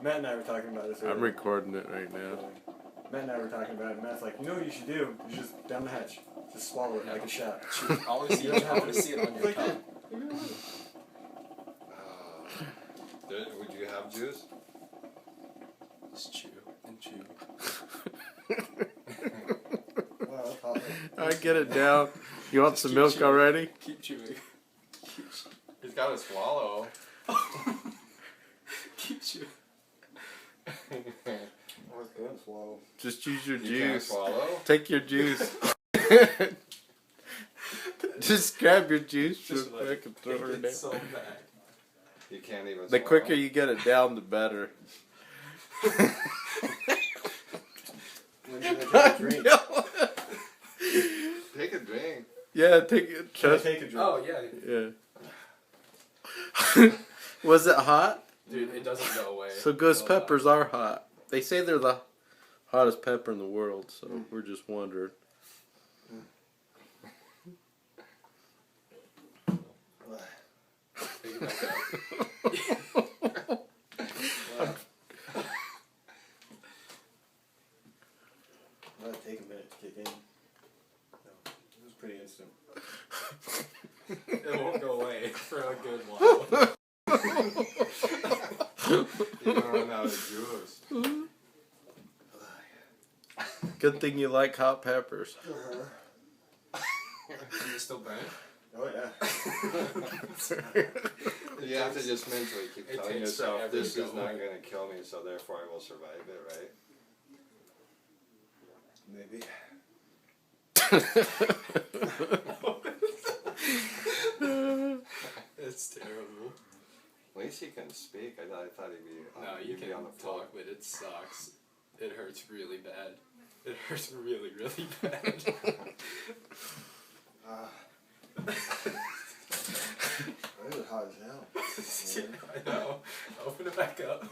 Matt and I were talking about this earlier. I'm recording it right now. Matt and I were talking about it. Matt's like, you know what you should do? You just down the hatch. Just swallow it like a shot. I want to see it on your tongue. Would you have juice? Just chew and chew. Wow, that's hot. Alright, get it down. You want some milk already? Keep chewing. He's got to swallow. Keep chewing. I was going to swallow. Just use your You can't juice. swallow? Take your juice. Just grab your juice real Just like, quick and throw her down. it's so bad. You can't even The swallow. quicker you get it down, the better. When did I take a drink? Take a drink. Yeah, take it. Can I Trust. take a drink? Oh, yeah. Yeah. Was it hot? Dude, it doesn't go away. So ghost No, peppers are hot. They say they're the hottest pepper in the world, so we're just wondering. Take it back up. That'll take a minute to kick in. No, it was pretty instant. It won't go away for a good while. You don't run out of juice. Good thing you like hot peppers. Is it still burnt? Oh yeah. You have to just mentally keep It telling takes yourself, forever this to is go not away. going to kill me, so therefore I will survive it, right? Maybe. It's terrible. At least he can speak. I thought he'd be, No, you he'd be can on the floor. talk, but it sucks. It hurts really bad. It hurts really, really bad. It was hot as hell. I know. Open it back up.